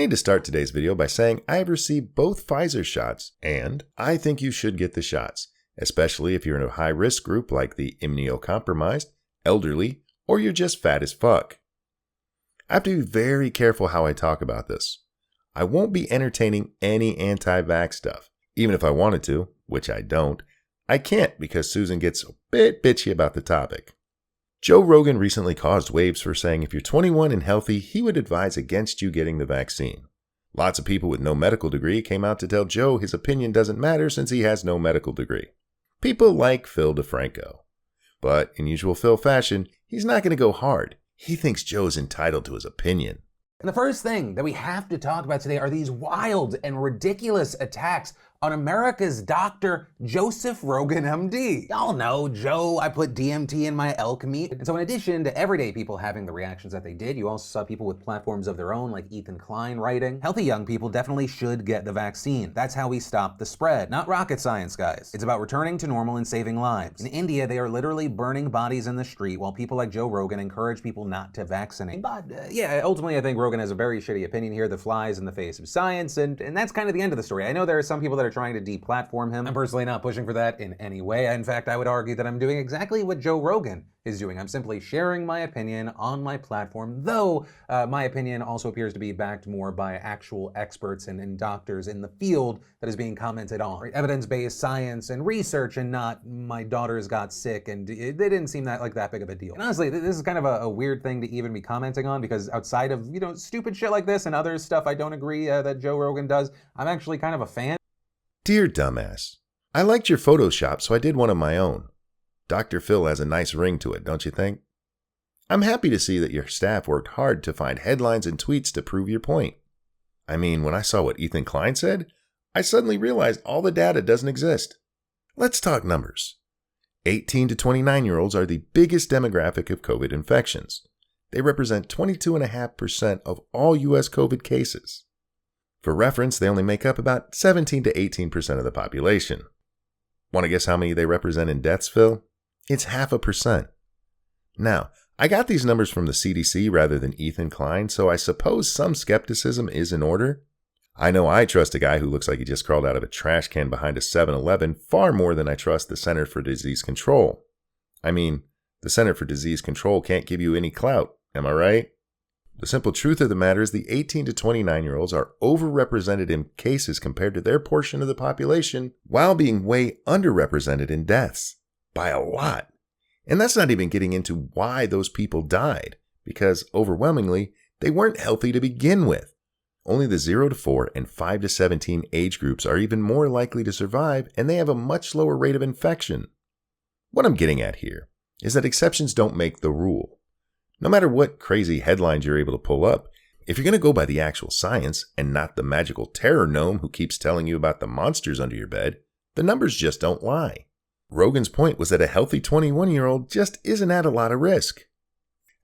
need to start today's video by saying I have received both Pfizer shots and I think you should get the shots, especially if you're in a high-risk group like the immunocompromised, elderly, or you're just fat as fuck. I have to be very careful how I talk about this. I won't be entertaining any anti-vax stuff. Even if I wanted to, which I don't, I can't because Susan gets a bit bitchy about the topic. Joe Rogan recently caused waves for saying if you're 21 and healthy, he would advise against you getting the vaccine. Lots of people with no medical degree came out to tell Joe his opinion doesn't matter since he has no medical degree. People like Phil DeFranco. But in usual Phil fashion, he's not going to go hard. He thinks Joe's entitled to his opinion. And the first thing that we have to talk about today are these wild and ridiculous attacks on America's Dr. Joseph Rogan, MD. Y'all know Joe, I put DMT in my elk meat. And so in addition to everyday people having the reactions that they did, you also saw people with platforms of their own like Ethan Klein writing, healthy young people definitely should get the vaccine. That's how we stop the spread. Not rocket science, guys. It's about returning to normal and saving lives. In India, they are literally burning bodies in the street while people like Joe Rogan encourage people not to vaccinate. But yeah, ultimately I think Rogan has a very shitty opinion here that flies in the face of science, and that's kind of the end of the story. I know there are some people that are trying to deplatform him. I'm personally not pushing for that in any way. In fact, I would argue that I'm doing exactly what Joe Rogan is doing. I'm simply sharing my opinion on my platform, though my opinion also appears to be backed more by actual experts and doctors in the field that is being commented on. Right? Evidence-based science and research, and not my daughters got sick and they didn't seem like that big of a deal. And honestly, this is kind of a weird thing to even be commenting on, because outside of, stupid shit like this and other stuff I don't agree that Joe Rogan does, I'm actually kind of a fan. Dear dumbass, I liked your Photoshop, so I did one of my own. Dr. Phil has a nice ring to it, don't you think? I'm happy to see that your staff worked hard to find headlines and tweets to prove your point. I mean, when I saw what Ethan Klein said, I suddenly realized all the data doesn't exist. Let's talk numbers. 18 to 29-year-olds are the biggest demographic of COVID infections. They represent 22.5% of all U.S. COVID cases. For reference, they only make up about 17 to 18% of the population. Want to guess how many they represent in deaths, Phil? It's 0.5%. Now, I got these numbers from the CDC rather than Ethan Klein, so I suppose some skepticism is in order. I know I trust a guy who looks like he just crawled out of a trash can behind a 7-Eleven far more than I trust the Center for Disease Control. I mean, the Center for Disease Control can't give you any clout, am I right? The simple truth of the matter is the 18 to 29-year-olds are overrepresented in cases compared to their portion of the population, while being way underrepresented in deaths. By a lot. And that's not even getting into why those people died, because overwhelmingly, they weren't healthy to begin with. Only the 0 to 4 and 5 to 17 age groups are even more likely to survive, and they have a much lower rate of infection. What I'm getting at here is that exceptions don't make the rule. No matter what crazy headlines you're able to pull up, if you're going to go by the actual science and not the magical terror gnome who keeps telling you about the monsters under your bed, the numbers just don't lie. Rogan's point was that a healthy 21-year-old just isn't at a lot of risk.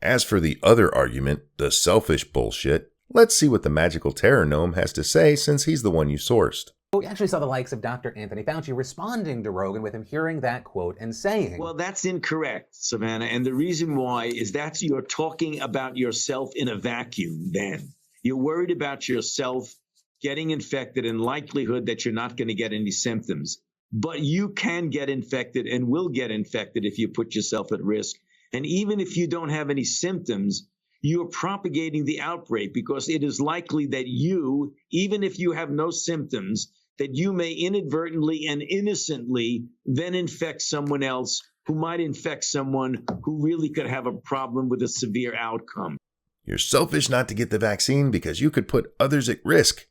As for the other argument, the selfish bullshit, let's see what the magical terror gnome has to say since he's the one you sourced. We actually saw the likes of Dr. Anthony Fauci responding to Rogan with him hearing that quote and saying, well, that's incorrect, Savannah. And the reason why is that you're talking about yourself in a vacuum then. You're worried about yourself getting infected and likelihood that you're not going to get any symptoms. But you can get infected and will get infected if you put yourself at risk. And even if you don't have any symptoms, you're propagating the outbreak because it is likely that you, even if you have no symptoms, that you may inadvertently and innocently then infect someone else who might infect someone who really could have a problem with a severe outcome. You're selfish not to get the vaccine because you could put others at risk.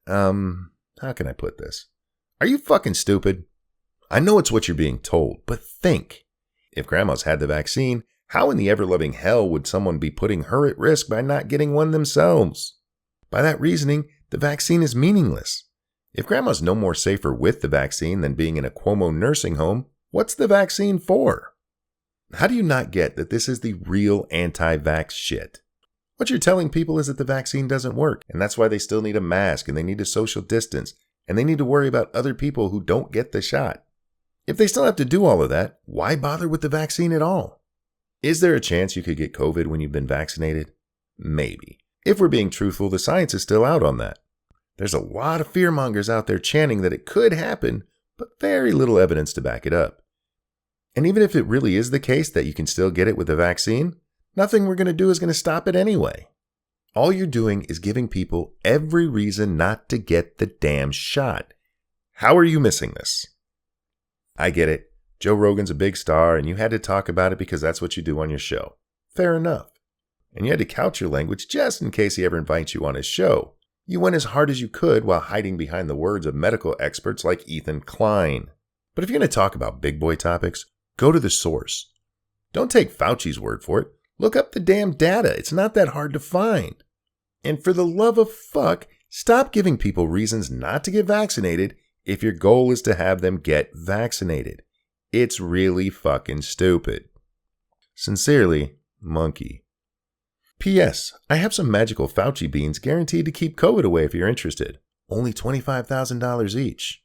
How can I put this? Are you fucking stupid? I know it's what you're being told, but think. If grandma's had the vaccine, how in the ever-loving hell would someone be putting her at risk by not getting one themselves? By that reasoning, the vaccine is meaningless. If grandma's no more safer with the vaccine than being in a Cuomo nursing home, what's the vaccine for? How do you not get that this is the real anti-vax shit? What you're telling people is that the vaccine doesn't work, and that's why they still need a mask, and they need to social distance, and they need to worry about other people who don't get the shot. If they still have to do all of that, why bother with the vaccine at all? Is there a chance you could get COVID when you've been vaccinated? Maybe. If we're being truthful, the science is still out on that. There's a lot of fearmongers out there chanting that it could happen, but very little evidence to back it up. And even if it really is the case that you can still get it with the vaccine, nothing we're going to do is going to stop it anyway. All you're doing is giving people every reason not to get the damn shot. How are you missing this? I get it. Joe Rogan's a big star and you had to talk about it because that's what you do on your show. Fair enough. And you had to couch your language just in case he ever invites you on his show. You went as hard as you could while hiding behind the words of medical experts like Ethan Klein. But if you're going to talk about big boy topics, go to the source. Don't take Fauci's word for it. Look up the damn data. It's not that hard to find. And for the love of fuck, stop giving people reasons not to get vaccinated if your goal is to have them get vaccinated. It's really fucking stupid. Sincerely, Monkey. P.S. I have some magical Fauci beans guaranteed to keep COVID away if you're interested. Only $25,000 each.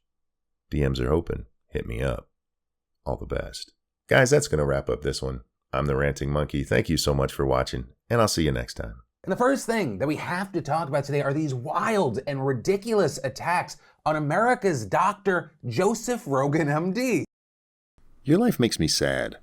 DMs are open. Hit me up. All the best. Guys, that's going to wrap up this one. I'm the Ranting Monkey. Thank you so much for watching, and I'll see you next time. And the first thing that we have to talk about today are these wild and ridiculous attacks on America's Dr. Joseph Rogan, MD. Your life makes me sad.